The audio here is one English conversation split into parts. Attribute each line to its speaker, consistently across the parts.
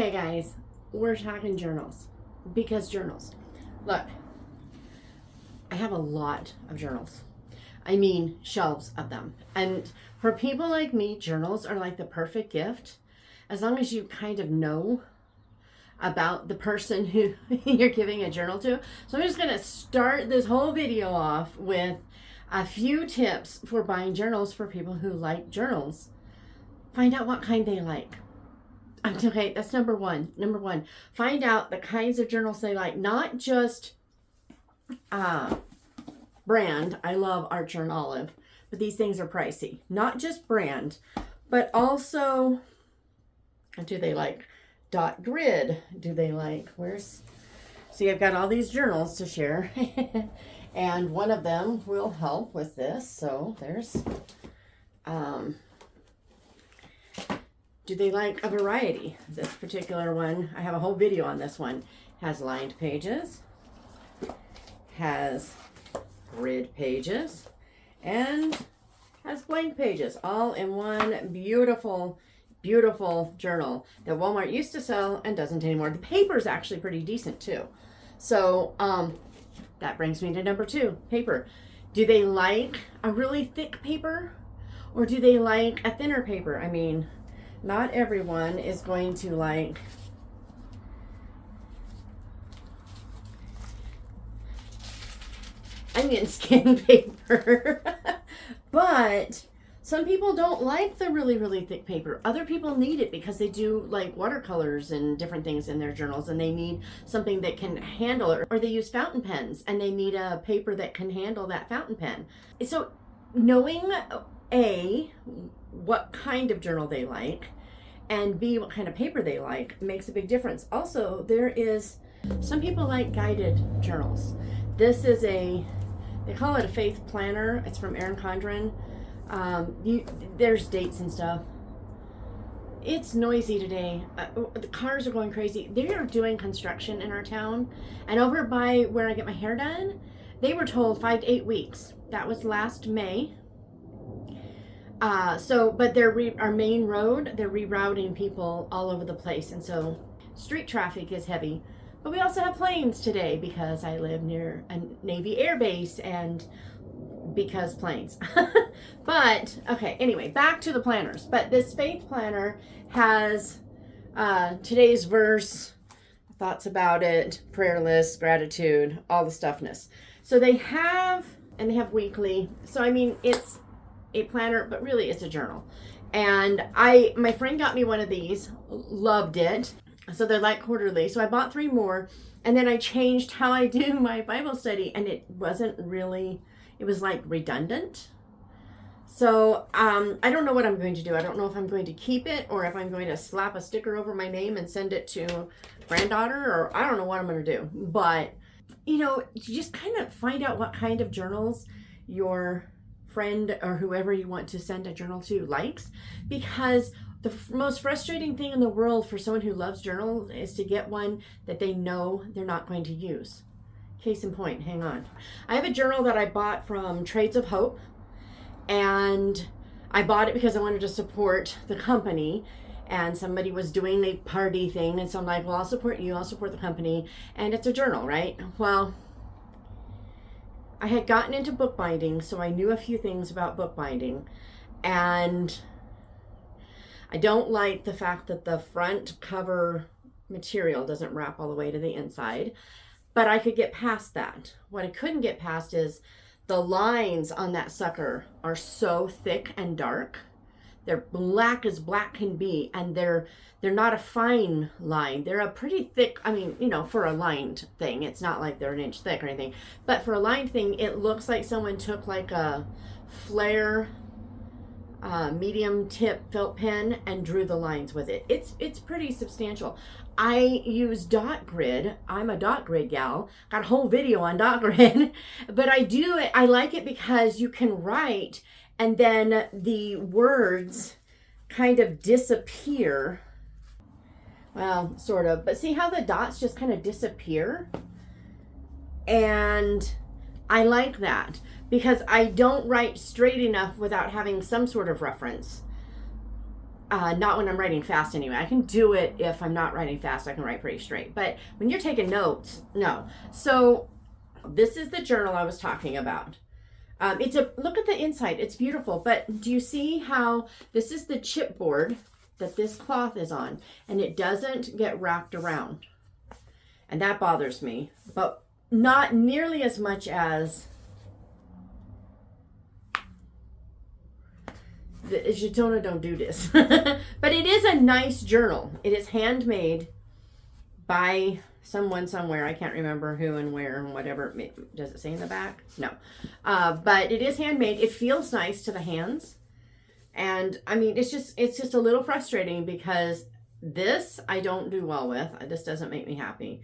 Speaker 1: Okay, guys, we're talking journals because journals. Look, I have a lot of journals. I mean, shelves of them. And for people like me, journals are like the perfect gift as long as you kind of know about the person who you're giving a journal to. So I'm just going to start this whole video off with a few tips for buying journals for people who like journals. Find out what kind they like. Okay, that's number one. Number one, find out the kinds of journals they like, not just brand. I love Archer and Olive, but these things are pricey. Not just brand, but also, do they like dot grid? Do they like, see, I've got all these journals to share and one of them will help with this. So there's, do they like a variety? This particular one, I have a whole video on this one, has lined pages, has grid pages, and has blank pages, all in one beautiful, beautiful journal that Walmart used to sell and doesn't anymore. The paper is actually pretty decent too. So that brings me to number two, paper. Do they like a really thick paper or do they like a thinner paper? I mean, not everyone is going to like onion skin paper, but some people don't like the really, really thick paper. Other people need it because they do like watercolors and different things in their journals and they need something that can handle it. Or they use fountain pens and they need a paper that can handle that fountain pen. So knowing A, what kind of journal they like, and B, what kind of paper they like makes a big difference. Also, some people like guided journals. This is they call it a faith planner. It's from Erin Condren. There's dates and stuff. It's noisy today. The cars are going crazy. They are doing construction in our town, and over by where I get my hair done, they were told 5 to 8 weeks. That was last May. But our main road, they're rerouting people all over the place, and so street traffic is heavy. But we also have planes today because I live near a Navy air base and because planes. But, okay, anyway, back to the planners. But this faith planner has today's verse, thoughts about it, prayer list, gratitude, all the stuffness. So they have weekly. So, I mean, it's a planner, but really it's a journal. And my friend got me one of these, loved it. So they're like quarterly. So I bought 3 more, and then I changed how I do my Bible study, and it wasn't really, it was like redundant. So I don't know what I'm going to do. I don't know if I'm going to keep it or if I'm going to slap a sticker over my name and send it to granddaughter, or I don't know what I'm going to do. But, you just kind of find out what kind of journals your friend or whoever you want to send a journal to likes, because the most frustrating thing in the world for someone who loves journals is to get one that they know they're not going to use. Case in point, hang on. I have a journal that I bought from Trades of Hope, and I bought it because I wanted to support the company, and somebody was doing a party thing, and so I'm like, well, I'll support you, I'll support the company, and it's a journal, right? Well, I had gotten into bookbinding, so I knew a few things about bookbinding, and I don't like the fact that the front cover material doesn't wrap all the way to the inside, but I could get past that. What I couldn't get past is the lines on that sucker are so thick and dark. They're black as black can be, and they're not a fine line. They're a pretty thick, I mean, for a lined thing, it's not like they're an inch thick or anything, but for a lined thing, it looks like someone took like a flare medium tip felt pen and drew the lines with it. It's pretty substantial. I use dot grid. I'm a dot grid gal. Got a whole video on dot grid, but I like it because you can write and then the words kind of disappear. Well, sort of, but see how the dots just kind of disappear? And I like that because I don't write straight enough without having some sort of reference. Not when I'm writing fast anyway. I can do it if I'm not writing fast. I can write pretty straight. But when you're taking notes, no. So this is the journal I was talking about. Look at the inside. It's beautiful. But do you see how this is the chipboard that this cloth is on, and it doesn't get wrapped around? And that bothers me, but not nearly as much as the Jatona don't do this. But it is a nice journal. It is handmade by someone somewhere. I can't remember who and where and whatever. Does it say in the back? No. But it is handmade. It feels nice to the hands. And I mean, it's just a little frustrating because this I don't do well with. This doesn't make me happy.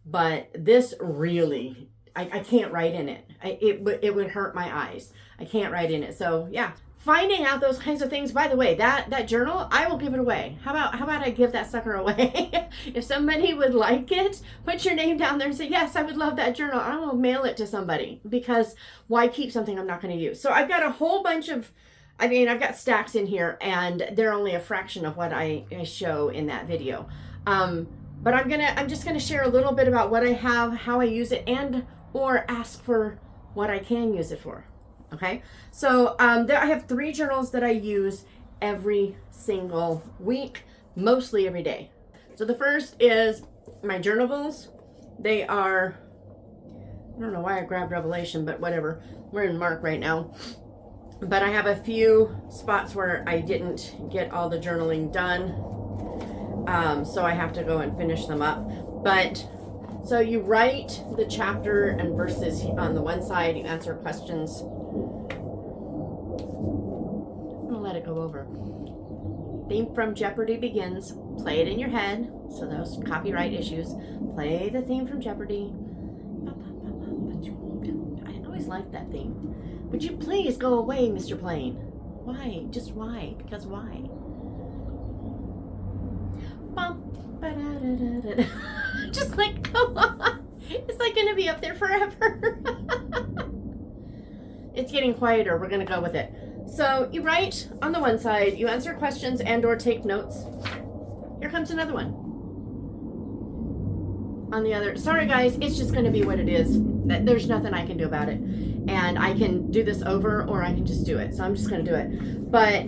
Speaker 1: But this really, I can't write in it. It would hurt my eyes. I can't write in it. So yeah, finding out those kinds of things. By the way, that journal, I will give it away. How about I give that sucker away? If somebody would like it, put your name down there and say, yes, I would love that journal. I will mail it to somebody, because why keep something I'm not going to use? So I've got a whole bunch of, I've got stacks in here, and they're only a fraction of what I show in that video. But I'm just gonna share a little bit about what I have, how I use it, and or ask for what I can use it for. Okay, so I have 3 journals that I use every single week, mostly every day. So the first is my Journables. They are, I don't know why I grabbed Revelation, but whatever. We're in Mark right now. But I have a few spots where I didn't get all the journaling done. So I have to go and finish them up. But so you write the chapter and verses on the one side, you answer questions. I'm gonna let it go over. Theme from Jeopardy begins. Play it in your head. So those copyright issues. Play the theme from Jeopardy. I always liked that theme. Would you please go away, Mr. Plane? Why? Just why? Because why? Just like, come on. It's like gonna be up there forever. It's getting quieter. We're gonna go with it. So you write on the one side, you answer questions and or take notes. Here comes another one. On the other, sorry guys, it's just gonna be what it is. There's nothing I can do about it. And I can do this over, or I can just do it. So I'm just gonna do it. But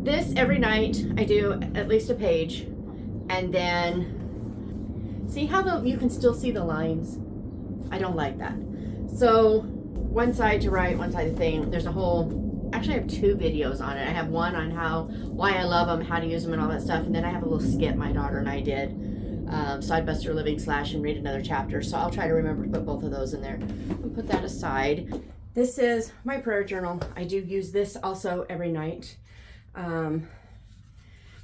Speaker 1: this, every night I do at least a page. And then see how you can still see the lines? I don't like that. So one side to write, one side to thing. There's a whole, actually I have 2 videos on it. I have one on why I love them, how to use them and all that stuff. And then I have a little skit my daughter and I did. Sidebuster Living / and read another chapter. So I'll try to remember to put both of those in there and put that aside. This is my prayer journal. I do use this also every night.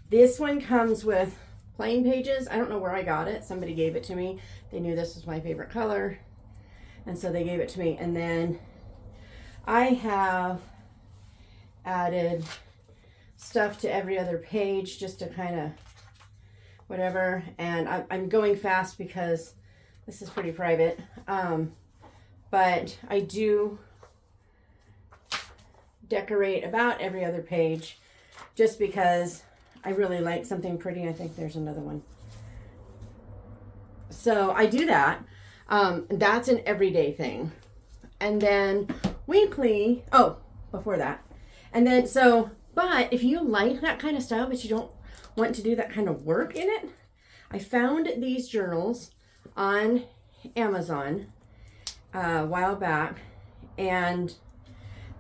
Speaker 1: This one comes with plain pages. I don't know where I got it. Somebody gave it to me. They knew this was my favorite color, and so they gave it to me. And then I have added stuff to every other page just to kind of whatever. And I'm going fast because this is pretty private. But I do decorate about every other page just because I really like something pretty. I think there's another one. So I do that. That's an everyday thing. And then weekly, before that. And then, but if you like that kind of style, but you don't want to do that kind of work in it, I found these journals on Amazon a while back, and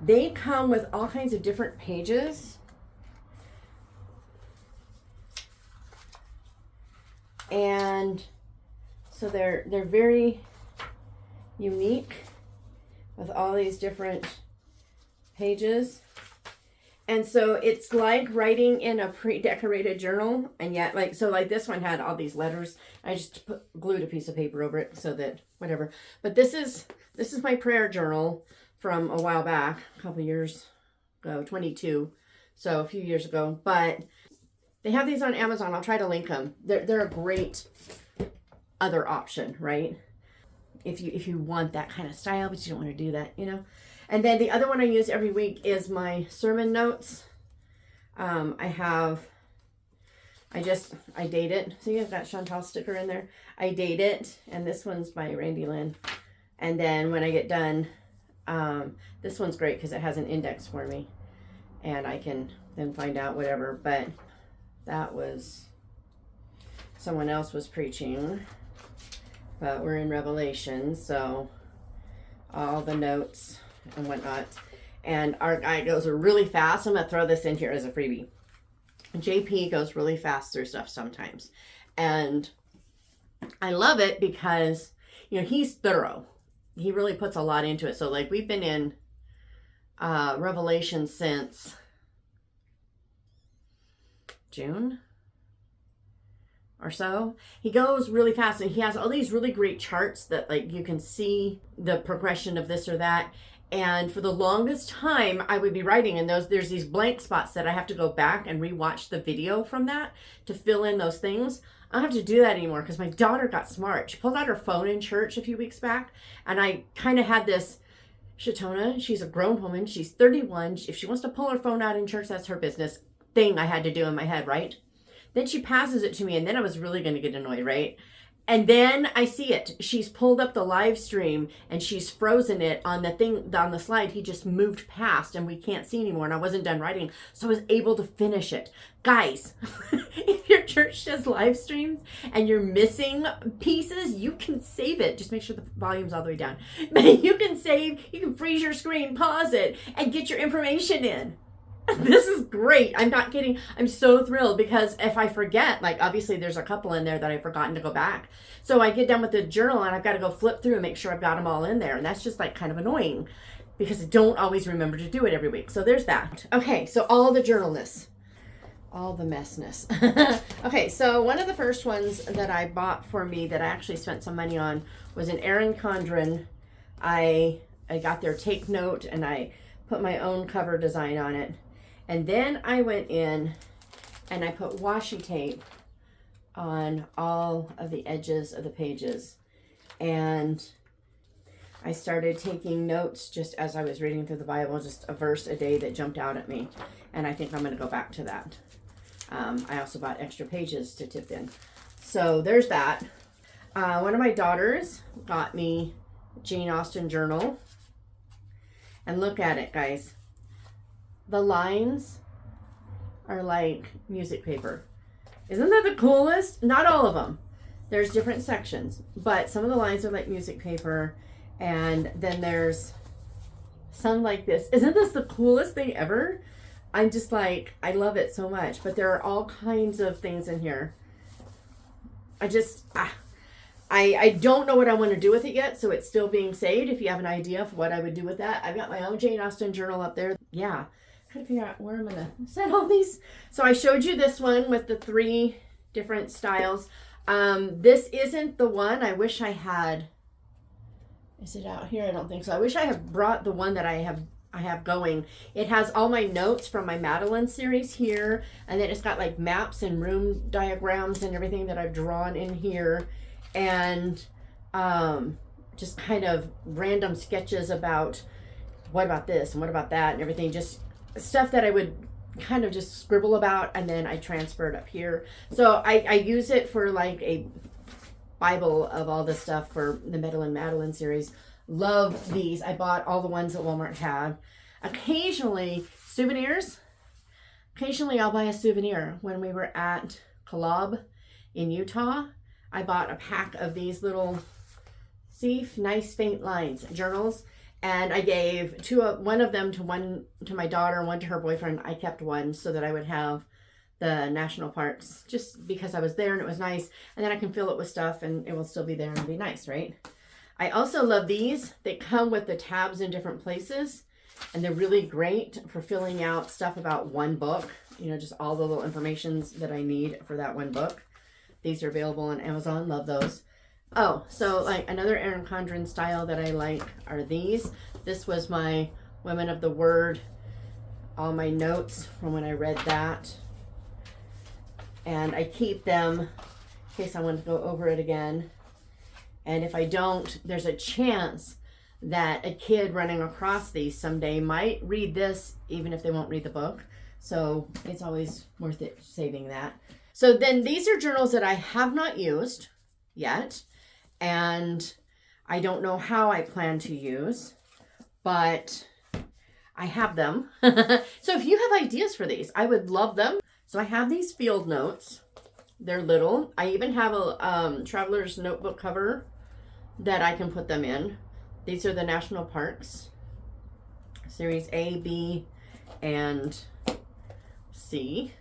Speaker 1: they come with all kinds of different pages. And so they're very unique with all these different pages. And so it's like writing in a pre-decorated journal, and yet like this one had all these letters. I just glued a piece of paper over it so that whatever. But this is my prayer journal from a while back, a couple years ago, 22, so a few years ago. But they have these on Amazon. I'll try to link them. They're a great other option, right? If you want that kind of style, but you don't want to do that, you know. And then the other one I use every week is my sermon notes. I date it. See, I've got Chantal's sticker in there. I date it, and this one's by Randy Lynn. And then when I get done, this one's great because it has an index for me, and I can then find out whatever. But that was, someone else was preaching, but we're in Revelation, so all the notes and whatnot. And our guy goes really fast. I'm going to throw this in here as a freebie. JP goes really fast through stuff sometimes. And I love it because, you know, he's thorough. He really puts a lot into it. So like we've been in Revelation since June or so. He goes really fast, and he has all these really great charts that like you can see the progression of this or that. And for the longest time, I would be writing, and there's these blank spots that I have to go back and rewatch the video from that to fill in those things. I don't have to do that anymore because my daughter got smart. She pulled out her phone in church a few weeks back, and I kind of had this, Shatona, she's a grown woman, she's 31. If she wants to pull her phone out in church, that's her business, thing I had to do in my head, right? Then she passes it to me, and then I was really going to get annoyed, right? And then I see it. She's pulled up the live stream and she's frozen it on the thing, on the slide. He just moved past and we can't see anymore. And I wasn't done writing. So I was able to finish it. Guys, if your church does live streams and you're missing pieces, you can save it. Just make sure the volume's all the way down. But you can save, you can freeze your screen, pause it, and get your information in. This is great. I'm not kidding. I'm so thrilled because if I forget, like obviously there's a couple in there that I've forgotten to go back. So I get done with the journal and I've got to go flip through and make sure I've got them all in there. And that's just like kind of annoying because I don't always remember to do it every week. So there's that. Okay, so all the journalness, all the messness. Okay, so one of the first ones that I bought for me that I actually spent some money on was an Erin Condren. I got their take note and I put my own cover design on it. And then I went in and I put washi tape on all of the edges of the pages. And I started taking notes just as I was reading through the Bible, just a verse a day that jumped out at me. And I think I'm going to go back to that. I also bought extra pages to tip in. So there's that. One of my daughters got me Jane Austen journal. And look at it, guys. The lines are like music paper. Isn't that the coolest? Not all of them. There's different sections, but some of the lines are like music paper. And then there's some like this. Isn't this the coolest thing ever? I'm just like, I love it so much. But there are all kinds of things in here. I don't know what I want to do with it yet, so it's still being saved. If you have an idea of what I would do with that, I've got my own Jane Austen journal up there. Yeah. Trying to figure out where I'm gonna set all these. So I showed you this one with the 3 different styles. This isn't the one. I wish I had. Is it out here? I don't think so. I wish I had brought the one that I have going. It has all my notes from my Madeline series here, and then it's got like maps and room diagrams and everything that I've drawn in here, and just kind of random sketches about what about this and what about that and everything. Just stuff that I would kind of just scribble about, and then I transfer it up here. So I use it for like a Bible of all this stuff for the Madeline series. Love these. I bought all the ones that Walmart had. Occasionally, souvenirs. Occasionally I'll buy a souvenir. When we were at Kolob in Utah, I bought a pack of these little, see, nice faint lines journals. And I gave one of them to my daughter and one to her boyfriend. I kept one so that I would have the national parks just because I was there and it was nice. And then I can fill it with stuff and it will still be there and be nice, right? I also love these. They come with the tabs in different places and they're really great for filling out stuff about one book. You know, just all the little informations that I need for that one book. These are available on Amazon. Love those. Oh, so like another Erin Condren style that I like are these. This was my Women of the Word, all my notes from when I read that. And I keep them in case I want to go over it again. And if I don't, there's a chance that a kid running across these someday might read this, even if they won't read the book. So it's always worth it saving that. So then these are journals that I have not used yet. And I don't know how I plan to use, but I have them. So if you have ideas for these, I would love them. So I have these field notes. They're little. I even have a traveler's notebook cover that I can put them in. These are the national parks. Series A, B, and C.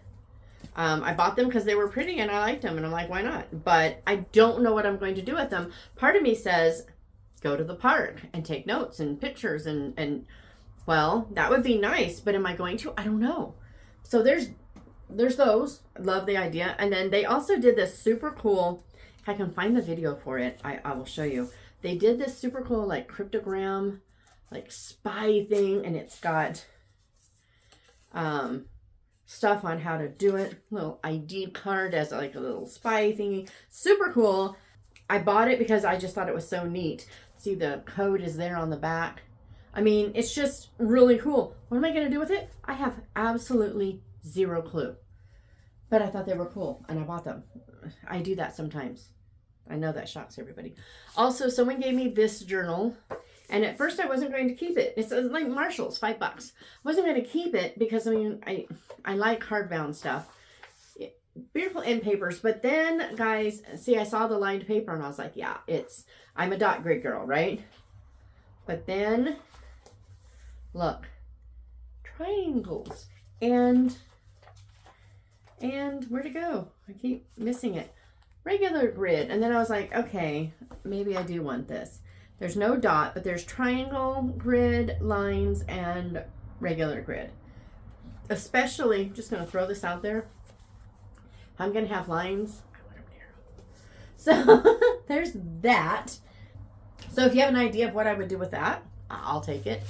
Speaker 1: I bought them because they were pretty and I liked them, and I'm like, why not? But I don't know what I'm going to do with them. Part of me says, go to the park and take notes and pictures and well, that would be nice, but am I going to? I don't know. So there's those. I love the idea. And then they also did this super cool, if I can find the video for it, I will show you. They did this super cool like cryptogram, like spy thing, and it's got stuff on how to do it. Little ID card as like a little spy thingy. Super cool. I bought it because I just thought it was so neat. See, the code is there on the back. I mean, it's just really cool. What am I going to do with it? I have absolutely zero clue. But I thought they were cool and I bought them. I do that sometimes. I know that shocks everybody. Also, someone gave me this journal. And at first I wasn't going to keep it. It's like Marshall's, $5. I wasn't going to keep it because, I mean, I like hardbound stuff. Beautiful end papers. But then, guys, see, I saw the lined paper and I was like, yeah, I'm a dot grid girl, right? But then, look, triangles. And where'd it go? I keep missing it. Regular grid. And then I was like, okay, maybe I do want this. There's no dot, but there's triangle, grid, lines, and regular grid. Especially, just going to throw this out there. I'm going to have lines. I want them narrow. So there's that. So if you have an idea of what I would do with that, I'll take it.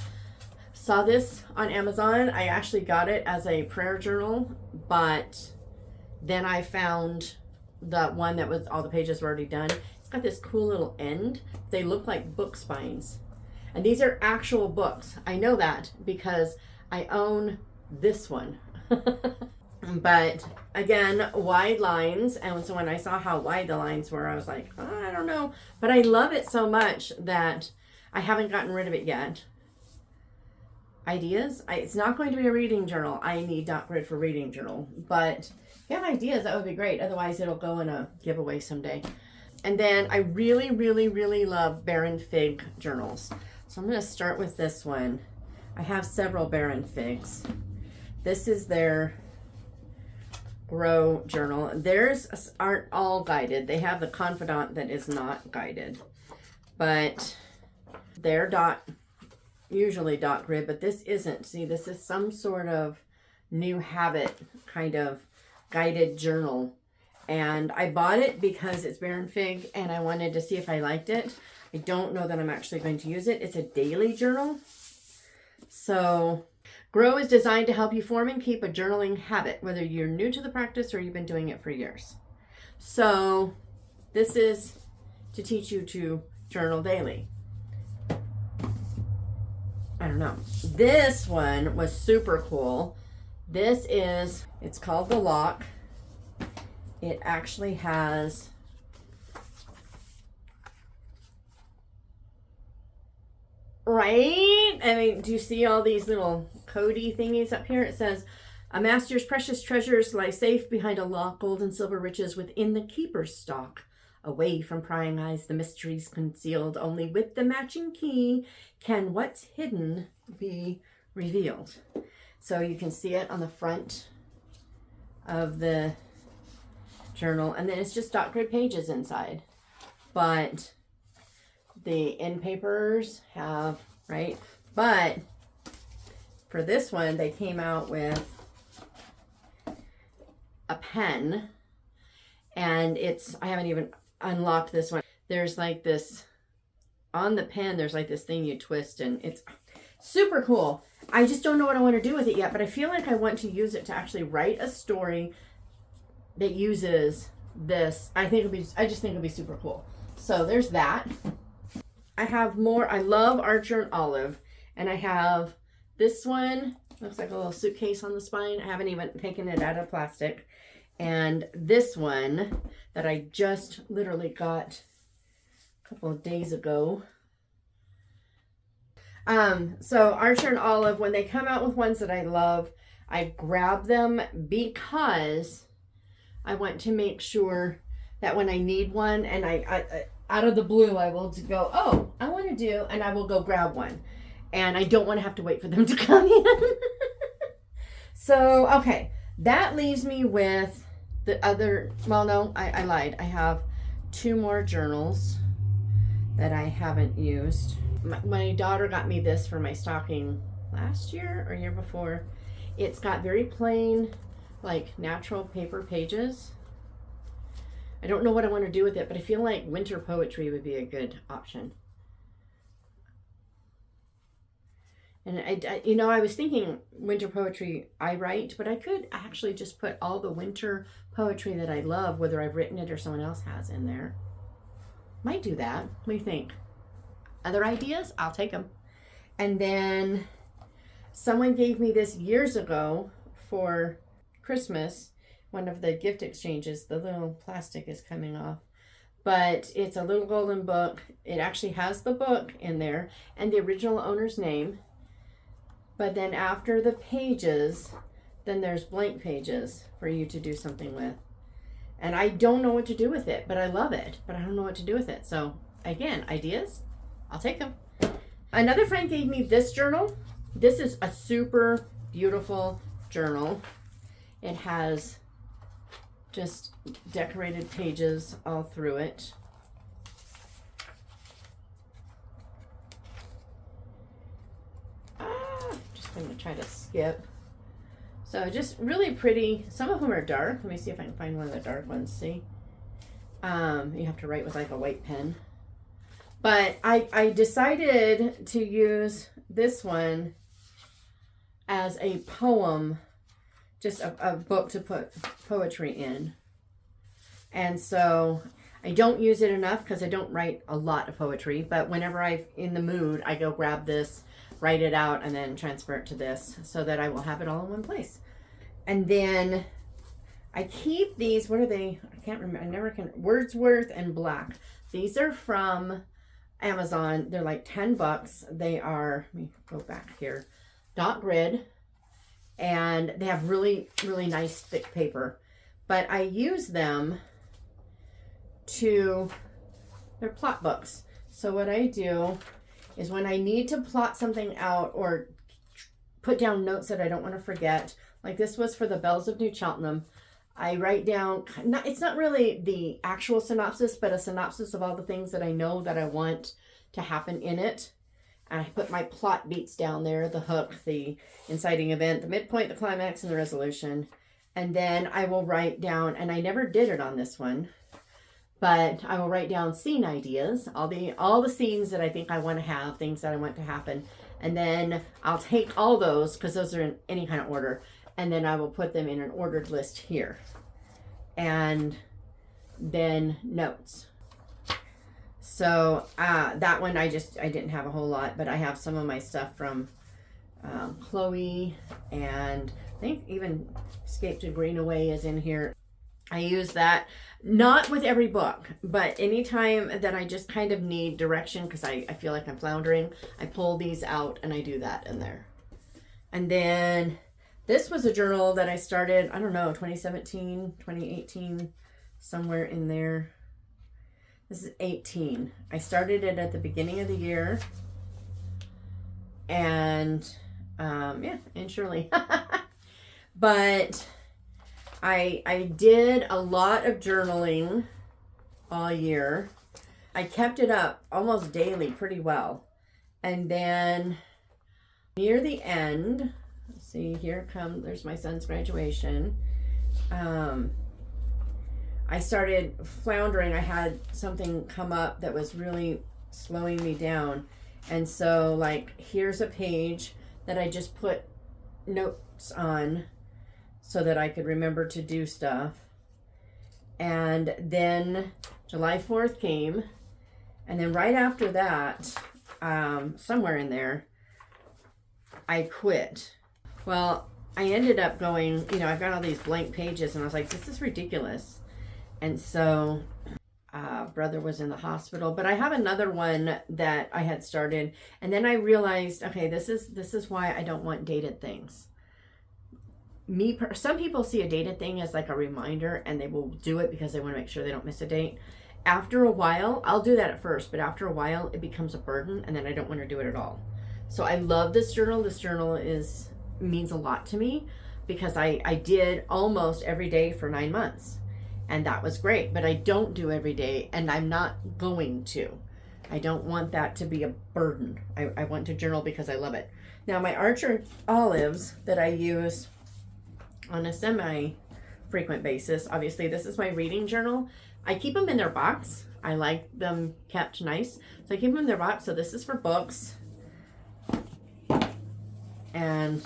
Speaker 1: Saw this on Amazon. I actually got it as a prayer journal, but then I found the one that was all the pages were already done. It's got this cool little end. They look like book spines. And these are actual books. I know that because I own this one. But again, wide lines. And so when I saw how wide the lines were, I was like, oh, I don't know. But I love it so much that I haven't gotten rid of it yet. Ideas? It's not going to be a reading journal. I need dot grid for reading journal. But if you have ideas, that would be great. Otherwise, it'll go in a giveaway someday. And then I really, really, really love Baron Fig journals. So I'm going to start with this one. I have several Baron Figs. This is their Grow journal. Theirs aren't all guided. They have the Confidant that is not guided. But they're usually dot grid, but this isn't. See, this is some sort of new habit kind of guided journal. And I bought it because it's Baron Fig and I wanted to see if I liked it. I don't know that I'm actually going to use it. It's a daily journal. So Grow is designed to help you form and keep a journaling habit, whether you're new to the practice or you've been doing it for years. So this is to teach you to journal daily. I don't know. This one was super cool. It's called The Lock. It actually has right? I mean, do you see all these little codey thingies up here? It says, a master's precious treasures lie safe behind a lock, gold and silver riches within the keeper's stock. Away from prying eyes, the mysteries concealed. Only with the matching key can what's hidden be revealed. So you can see it on the front of the journal. And then it's just dot grid pages inside. But the end papers have, right? But for this one, they came out with a pen. And I haven't even unlocked this one. There's like this, on the pen, there's like this thing you twist and it's super cool. I just don't know what I want to do with it yet, but I feel like I want to use it to actually write a story that uses this. I just think it'll be super cool. So there's that. I have more. I love Archer and Olive, and I have this one. Looks like a little suitcase on the spine. I haven't even taken it out of plastic. And this one that I just literally got a couple of days ago. So Archer and Olive, when they come out with ones that I love, I grab them because I want to make sure that when I need one and I out of the blue, I will go, oh, I want to do, and I will go grab one. And I don't want to have to wait for them to come in. So, okay, that leaves me with the other, well, no, I lied. I have 2 more journals that I haven't used. My daughter got me this for my stocking last year or year before. It's got very plain, like natural paper pages. I don't know what I want to do with it, but I feel like winter poetry would be a good option. And I was thinking winter poetry I write, but I could actually just put all the winter poetry that I love, whether I've written it or someone else has, in there. Might do that. What do you think? Other ideas? I'll take them. And then someone gave me this years ago for Christmas. One of the gift exchanges, the little plastic is coming off. But it's a little golden book. It actually has the book in there and the original owner's name. But then after the pages, then there's blank pages for you to do something with. And I don't know what to do with it, but I love it. But I don't know what to do with it. So again, ideas, I'll take them. Another friend gave me this journal. This is a super beautiful journal. It has just decorated pages all through it. Just going to try to skip. So just really pretty. Some of them are dark. Let me see if I can find one of the dark ones. See? You have to write with like a white pen. But I decided to use this one as a poem, just a book to put poetry in. And so I don't use it enough because I don't write a lot of poetry, but whenever I'm in the mood, I go grab this, write it out, and then transfer it to this so that I will have it all in one place. And then I keep these, what are they? I can't remember, I never can, Wordsworth and Black. These are from Amazon. They're like $10. They are, let me go back here, dot grid. And they have really, really nice thick paper. But I use them they're plot books. So what I do is when I need to plot something out or put down notes that I don't want to forget, like this was for the Bells of New Cheltenham, I write down, it's not really the actual synopsis, but a synopsis of all the things that I know that I want to happen in it. And I put my plot beats down there, the hook, the inciting event, the midpoint, the climax, and the resolution. And then I will write down, and I never did it on this one, but I will write down scene ideas, all the scenes that I think I want to have, things that I want to happen. And then I'll take all those, because those are in any kind of order, and then I will put them in an ordered list here. And then notes. So that one I didn't have a whole lot, but I have some of my stuff from Chloe, and I think even Escape to Greenaway is in here. I use that, not with every book, but anytime that I just kind of need direction because I feel like I'm floundering, I pull these out and I do that in there. And then this was a journal that I started, I don't know, 2017, 2018, somewhere in there. This is 18. I started it at the beginning of the year. And, yeah, and Shirley. But I did a lot of journaling all year. I kept it up almost daily pretty well. And then near the end, let's see, there's my son's graduation. I started floundering. I had something come up that was really slowing me down. And so, like, here's a page that I just put notes on so that I could remember to do stuff. And then July 4th came. And then right after that, somewhere in there, I quit. Well, I ended up going, I've got all these blank pages, and I was like, this is ridiculous. And so brother was in the hospital, but I have another one that I had started, and then I realized, okay, this is why I don't want dated things. Some people see a dated thing as like a reminder, and they will do it because they want to make sure they don't miss a date. After a while, I'll do that at first, but after a while it becomes a burden, and then I don't want to do it at all. So I love this journal. This journal means a lot to me because I did almost every day for 9 months. And that was great, but I don't do every day, and I'm not going to. I don't want that to be a burden. I want to journal because I love it. Now, my Archer olives that I use on a semi-frequent basis, obviously this is my reading journal. I keep them in their box. I like them kept nice. So I keep them in their box. So this is for books. And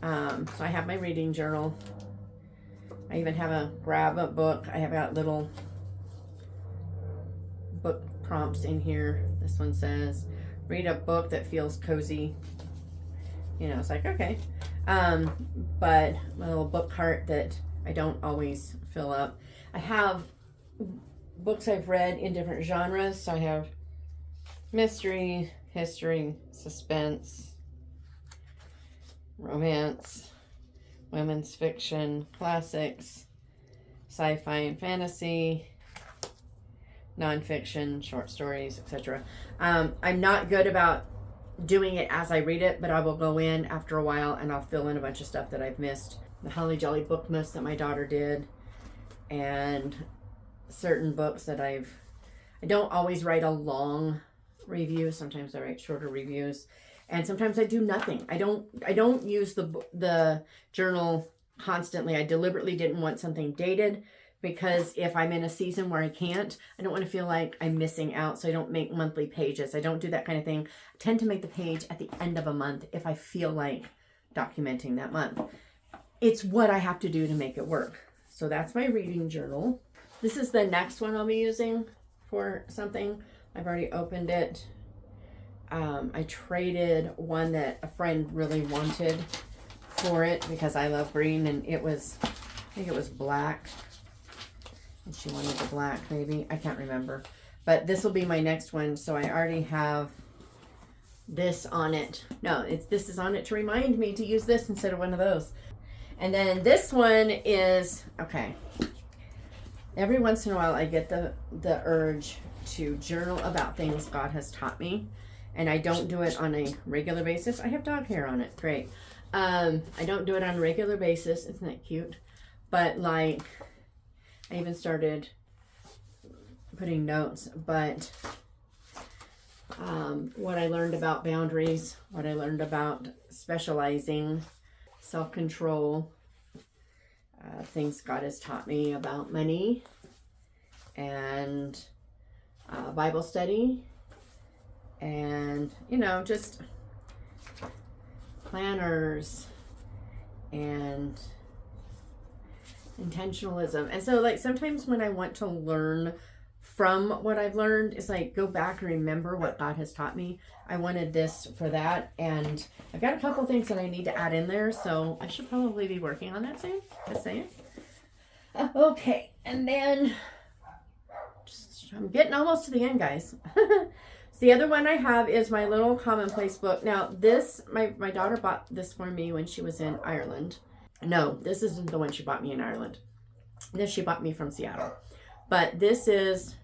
Speaker 1: so I have my reading journal. I even have a grab a book. I have got little book prompts in here. This one says, read a book that feels cozy. It's like, okay. But my little book cart that I don't always fill up. I have books I've read in different genres. So I have mystery, history, suspense, romance, women's fiction, classics, sci-fi and fantasy, nonfiction, short stories, etc. I'm not good about doing it as I read it, but I will go in after a while and I'll fill in a bunch of stuff that I've missed. The Holly Jolly Bookmas that my daughter did, and certain books that I don't always write a long review. Sometimes I write shorter reviews. And sometimes I do nothing. I don't use the journal constantly. I deliberately didn't want something dated because if I'm in a season where I can't, I don't want to feel like I'm missing out. So I don't make monthly pages. I don't do that kind of thing. I tend to make the page at the end of a month if I feel like documenting that month. It's what I have to do to make it work. So that's my reading journal. This is the next one I'll be using for something. I've already opened it. I traded one that a friend really wanted for it because I love green, and I think it was black, and she wanted the black maybe. I can't remember. But this will be my next one, so I already have this on it. No, this is on it to remind me to use this instead of one of those. And then this one is, okay, every once in a while I get the urge to journal about things God has taught me. And I don't do it on a regular basis. I have dog hair on it. Great. I don't do it on a regular basis. Isn't that cute? But like, I even started putting notes. But what I learned about boundaries, what I learned about specializing, self-control, things God has taught me about money, and Bible study. And, just planners and intentionalism. And so, like, sometimes when I want to learn from what I've learned, it's like, go back and remember what God has taught me. I wanted this for that. And I've got a couple things that I need to add in there. So I should probably be working on that soon. Just saying. Okay. And then, I'm getting almost to the end, guys. The other one I have is my little commonplace book. Now this, my daughter bought this for me when she was in Ireland. No, this isn't the one she bought me in Ireland. This she bought me from Seattle. But this is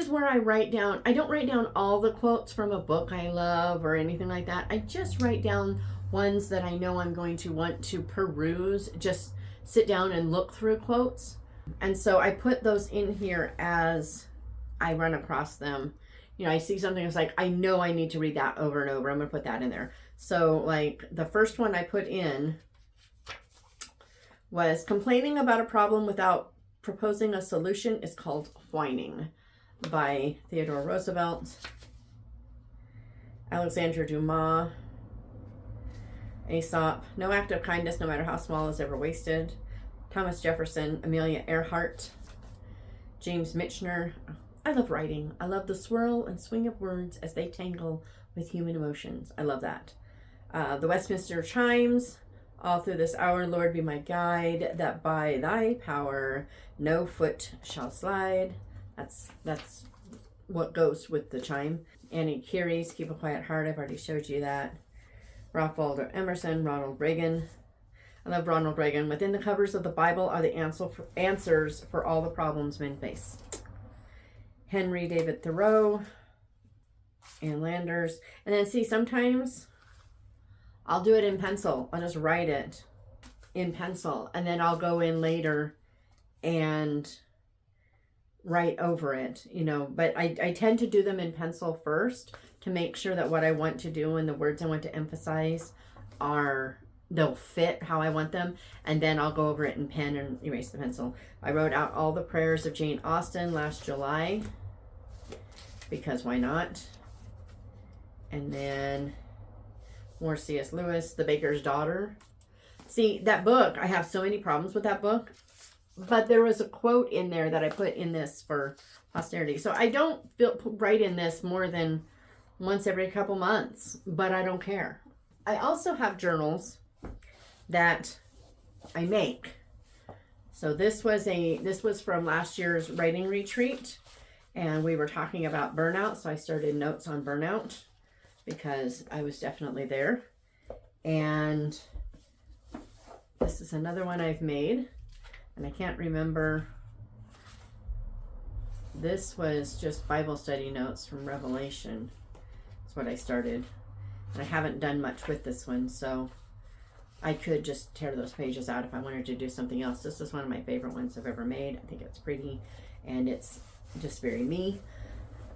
Speaker 1: where I write down, I don't write down all the quotes from a book I love or anything like that. I just write down ones that I know I'm going to want to peruse, just sit down and look through quotes. And so I put those in here as I run across them. I see something that's like, I know I need to read that over and over. I'm going to put that in there. So like the first one I put in was complaining about a problem without proposing a solution is called whining, by Theodore Roosevelt, Alexandre Dumas, Aesop, no act of kindness, no matter how small, is ever wasted, Thomas Jefferson, Amelia Earhart, James Michener. I love writing. I love the swirl and swing of words as they tangle with human emotions. I love that. The Westminster chimes. All through this hour, Lord, be my guide, that by thy power no foot shall slide. That's what goes with the chime. Annie Curie's Keep a Quiet Heart. I've already showed you that. Ralph Waldo Emerson, Ronald Reagan. I love Ronald Reagan. Within the covers of the Bible are the answers for all the problems men face. Henry David Thoreau and Landers. And then see, sometimes I'll do it in pencil. I'll just write it in pencil, and then I'll go in later and write over it, you know. But I tend to do them in pencil first to make sure that what I want to do and the words I want to emphasize they'll fit how I want them, and then I'll go over it in pen and erase the pencil. I wrote out all the prayers of Jane Austen last July, because why not? And then more C.S. Lewis, The Baker's Daughter. See, that book, I have so many problems with that book, but there was a quote in there that I put in this for posterity. So I don't write in this more than once every couple months, but I don't care. I also have journals that I make. So this was from last year's writing retreat, and we were talking about burnout, so I started notes on burnout because I was definitely there. And this is another one I've made, and I can't remember. This was just Bible study notes from Revelation. That's what I started. And I haven't done much with this one, so I could just tear those pages out if I wanted to do something else. This is one of my favorite ones I've ever made. I think it's pretty, and it's just very me.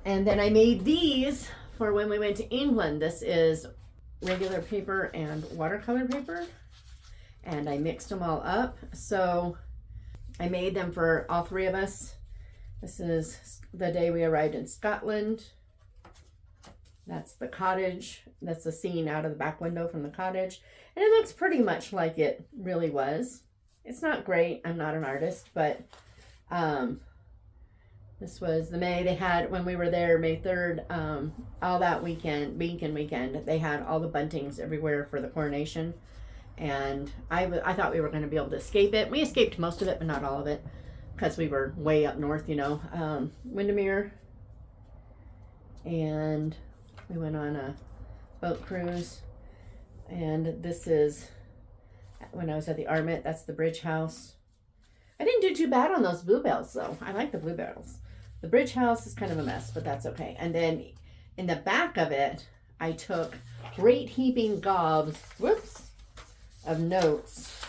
Speaker 1: And then I made these for when we went to England. This is regular paper and watercolor paper, and I mixed them all up. So I made them for all three of us. This is the day we arrived in Scotland. That's the cottage. That's the scene out of the back window from the cottage. And it looks pretty much like it really was. It's not great. I'm not an artist, but this was the May they had when we were there, May 3rd, all that weekend, Beacon weekend, they had all the buntings everywhere for the coronation. And I thought we were going to be able to escape it. We escaped most of it, but not all of it, because we were way up north, you know. Windermere. And we went on a boat cruise. And this is when I was at the Armit. That's the bridge house. I didn't do too bad on those bluebells, though. I like the bluebells. The bridge house is kind of a mess, but that's okay. And then in the back of it, I took great heaping gobs, of notes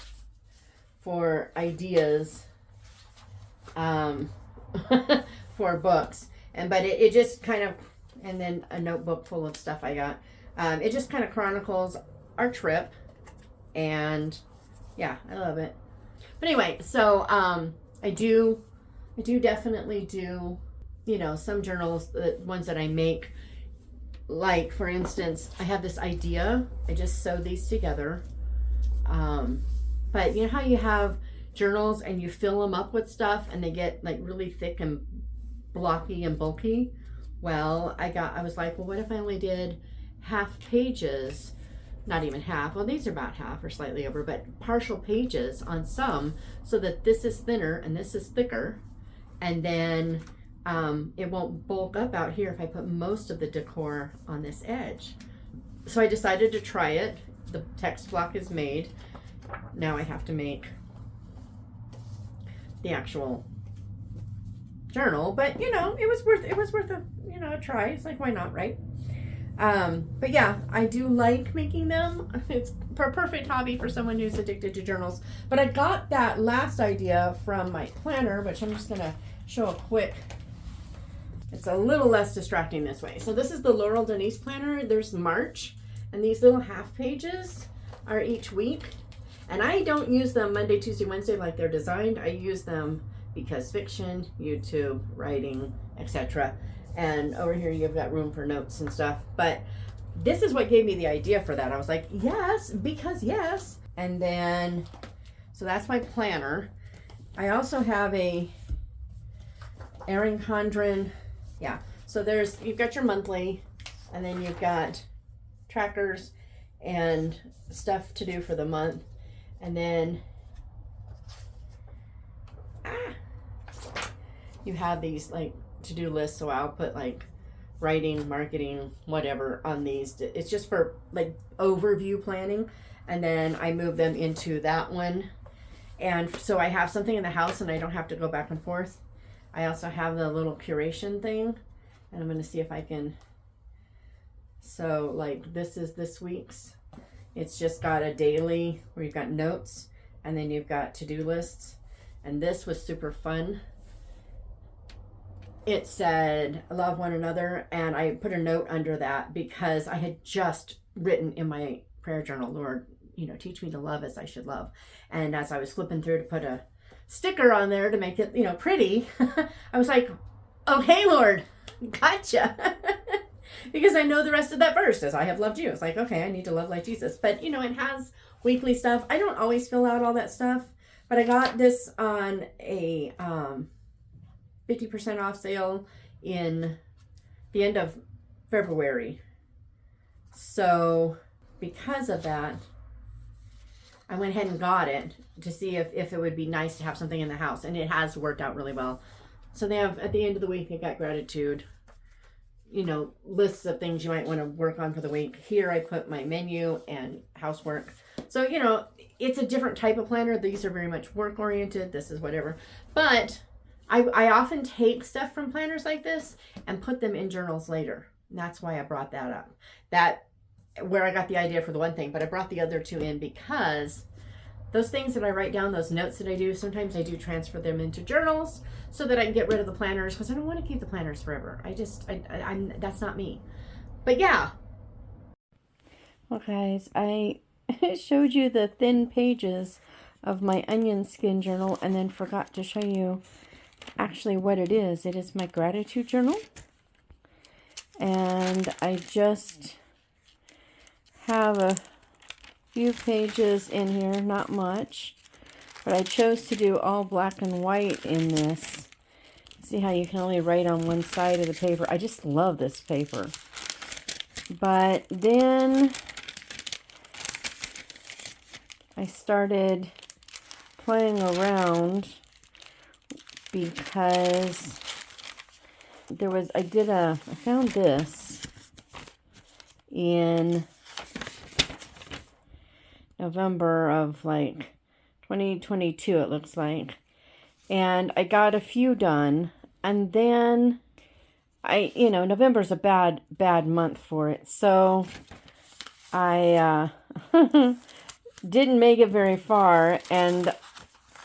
Speaker 1: for ideas for books. But it just kind of, and then a notebook full of stuff I got. It just kind of chronicles our trip, and yeah, I love it. But anyway, so I do definitely do, you know, some journals, the ones that I make. Like, for instance, I have this idea. I just sewed these together. But you know how you have journals and you fill them up with stuff and they get like really thick and blocky and bulky? Well, I was like, well, what if I only did half pages? Not even half. Well, these are about half or slightly over, but partial pages on some, so that this is thinner and this is thicker. And then it won't bulk up out here if I put most of the decor on this edge. So I decided to try it. The text block is made. Now I have to make the actual journal, but you know, it was worth a, you know, a try. It's like, why not, right? But yeah, I do like making them. It's a perfect hobby for someone who's addicted to journals. But I got that last idea from my planner, which I'm just gonna show a quick. It's a little less distracting this way. So this is the Laurel Denise planner. There's March, and these little half pages are each week. And I don't use them Monday, Tuesday, Wednesday like they're designed. I use them because fiction, YouTube, writing, etc. And over here you've got room for notes and stuff. But this is what gave me the idea for that. I was like, yes, because yes. And then, so that's my planner. I also have a Erin Condren. Yeah, so you've got your monthly, and then you've got trackers, and stuff to do for the month. And then you have these like to-do lists, so I'll put like writing, marketing, whatever on these. It's just for like overview planning, and then I move them into that one. And so I have something in the house and I don't have to go back and forth. I also have the little curation thing, and I'm going to see if I can. So like this is this week's. It's just got a daily where you've got notes, and then you've got to-do lists. And this was super fun. It said love one another, and I put a note under that because I had just written in my prayer journal, Lord, teach me to love as I should love. And as I was flipping through to put a sticker on there to make it, pretty, I was like, okay, Lord, gotcha. Because I know the rest of that verse, as I have loved you. It's like, okay, I need to love like Jesus. But, it has weekly stuff. I don't always fill out all that stuff, but I got this on a 50% off sale in the end of February. So because of that, I went ahead and got it to see if it would be nice to have something in the house. And it has worked out really well. So they have, at the end of the week, they got gratitude, lists of things you might want to work on for the week. Here I put my menu and housework. So, it's a different type of planner. These are very much work oriented. This is whatever. But I often take stuff from planners like this and put them in journals later. And that's why I brought that up. That where I got the idea for the one thing, but I brought the other two in because those things that I write down, those notes that I do, sometimes I do transfer them into journals so that I can get rid of the planners, because I don't want to keep the planners forever. I'm that's not me. But yeah. Well, guys, I showed you the thin pages of my onion skin journal and then forgot to show you actually what it is. It is my gratitude journal. And I just have a few pages in here, not much, but I chose to do all black and white in this. See how you can only write on one side of the paper. I just love this paper. But then I started playing around because I found this in November of like 2022, it looks like. And I got a few done. And then November's a bad month for it. So I didn't make it very far. And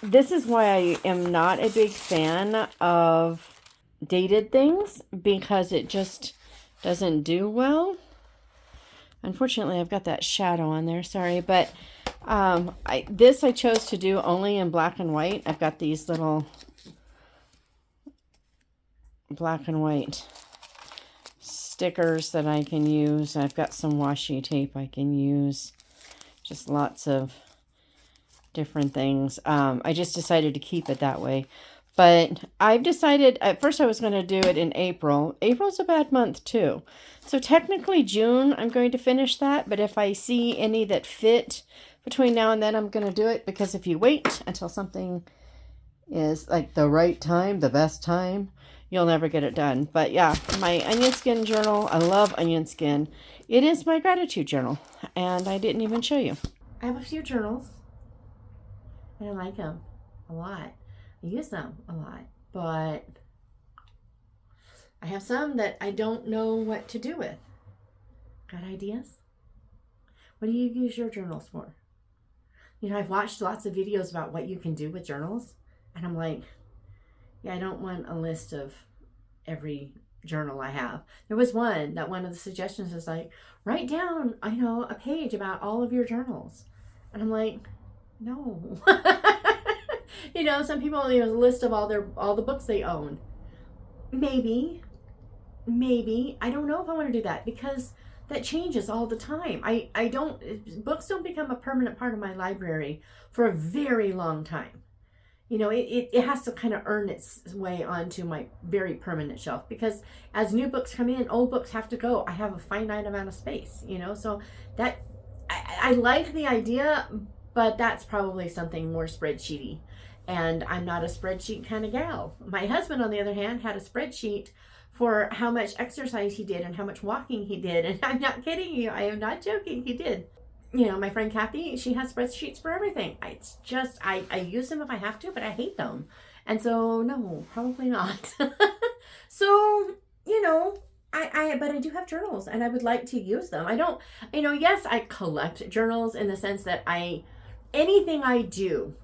Speaker 1: this is why I am not a big fan of dated things, because it just doesn't do well. Unfortunately, I've got that shadow on there, sorry, but I chose to do only in black and white. I've got these little black and white stickers that I can use. I've got some washi tape I can use. Just lots of different things. I just decided to keep it that way. But I've decided, at first I was going to do it in April. April's a bad month too. So technically June, I'm going to finish that. But if I see any that fit between now and then, I'm going to do it. Because if you wait until something is like the right time, the best time, you'll never get it done. But yeah, my onion skin journal, I love onion skin. It is my gratitude journal. And I didn't even show you. I have a few journals. And I like them a lot. I use them a lot, but I have some that I don't know what to do with. Got ideas? What do you use your journals for? I've watched lots of videos about what you can do with journals, and I'm like, yeah, I don't want a list of every journal I have. There was one of the suggestions is like, write down, a page about all of your journals. And I'm like, no. Some people, a list of all the books they own. Maybe. I don't know if I want to do that, because that changes all the time. Books don't become a permanent part of my library for a very long time. It has to kind of earn its way onto my very permanent shelf, because as new books come in, old books have to go. I have a finite amount of space, so that I like the idea, but that's probably something more spreadsheety. And I'm not a spreadsheet kind of gal. My husband, on the other hand, had a spreadsheet for how much exercise he did and how much walking he did. And I'm not kidding you. I am not joking. He did. You know, my friend Kathy, she has spreadsheets for everything. It's just, I use them if I have to, but I hate them. And so, no, probably not. So, you know, but I do have journals and I would like to use them. I don't, you know, yes, I collect journals in the sense that anything I do,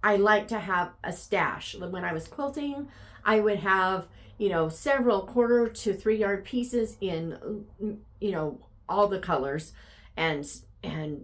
Speaker 1: I like to have a stash. When I was quilting, I would have, you know, several 1/4 to 3 yard pieces in, you know, all the colors and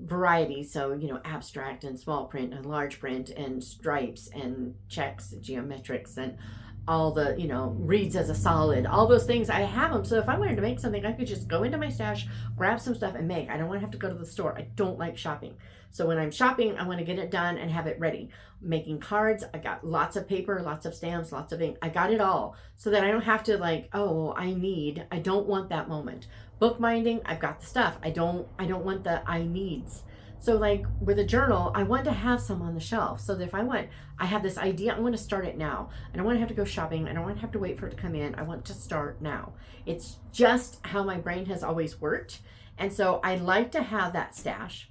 Speaker 1: variety. So, you know, abstract and small print and large print and stripes and checks, geometrics, and all the, you know, reads as a solid, all those things. I have them. So if I wanted to make something, I could just go into my stash, grab some stuff and make. I don't want to have to go to the store. I don't like shopping. So when I'm shopping, I want to get it done and have it ready. Making cards, I got lots of paper, lots of stamps, lots of ink. I got it all so that I don't have to like, oh, I don't want that moment. Bookbinding, I've got the stuff. I don't want the I needs. So like with a journal, I want to have some on the shelf so that if I have this idea, I want to start it now. I don't want to have to go shopping. I don't want to have to wait for it to come in. I want to start now. It's just how my brain has always worked. And so I like to have that stash,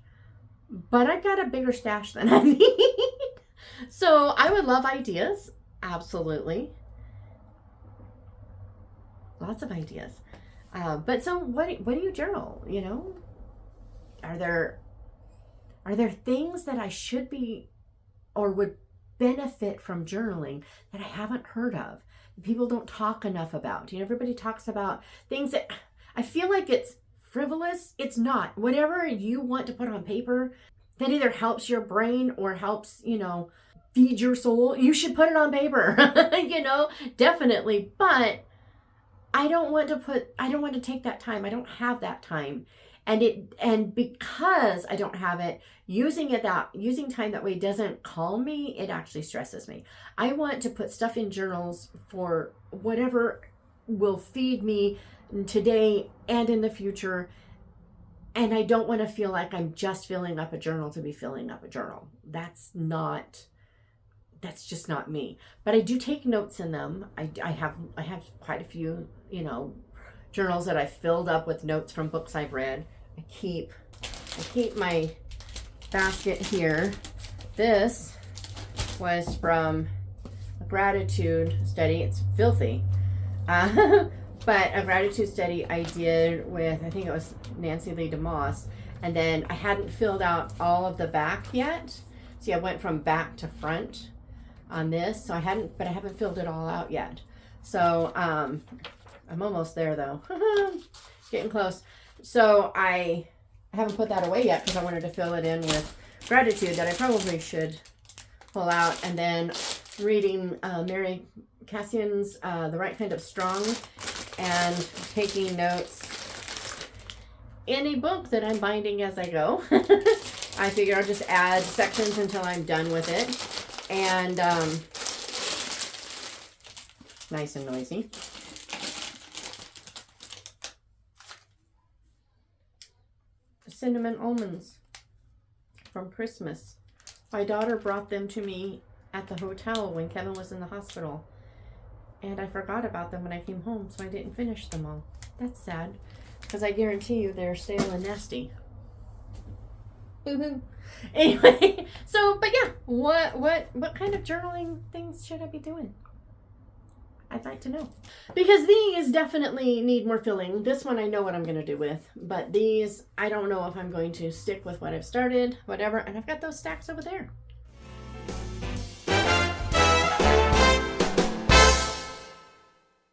Speaker 1: but I've got a bigger stash than I need. So I would love ideas. Absolutely. Lots of ideas. But so what do you journal? You know, are there things that I should be or would benefit from journaling that I haven't heard of? People don't talk enough about. You know, everybody talks about things that I feel like it's frivolous. It's not. Whatever you want to put on paper that either helps your brain or helps, you know, feed your soul, you should put it on paper. You know, definitely. But I don't want to take that time. I don't have that time. And because I don't have it, using time that way doesn't calm me. It actually stresses me. I want to put stuff in journals for whatever will feed me today and in the future. And I don't want to feel like I'm just filling up a journal to be filling up a journal. That's just not me. But I do take notes in them. I have quite a few, you know, journals that I filled up with notes from books I've read. I keep my basket here. This was from a gratitude study. It's filthy. But a gratitude study I did with, I think it was Nancy Lee DeMoss. And then I hadn't filled out all of the back yet. See, I went from back to front on this. So I haven't filled it all out yet. So, I'm almost there though. Getting close. So I haven't put that away yet because I wanted to fill it in with gratitude that I probably should pull out. And then reading Mary Cassian's The Right Kind of Strong and taking notes in a book that I'm binding as I go. I figure I'll just add sections until I'm done with it. And nice and noisy. Cinnamon almonds from Christmas. My daughter brought them to me at the hotel when Kevin was in the hospital. And I forgot about them when I came home, so I didn't finish them all. That's sad, because I guarantee you they're stale and nasty. Anyway, so, but yeah, what kind of journaling things should I be doing? I'd like to know. Because these definitely need more filling. This one I know what I'm going to do with. But these, I don't know if I'm going to stick with what I've started, whatever. And I've got those stacks over there.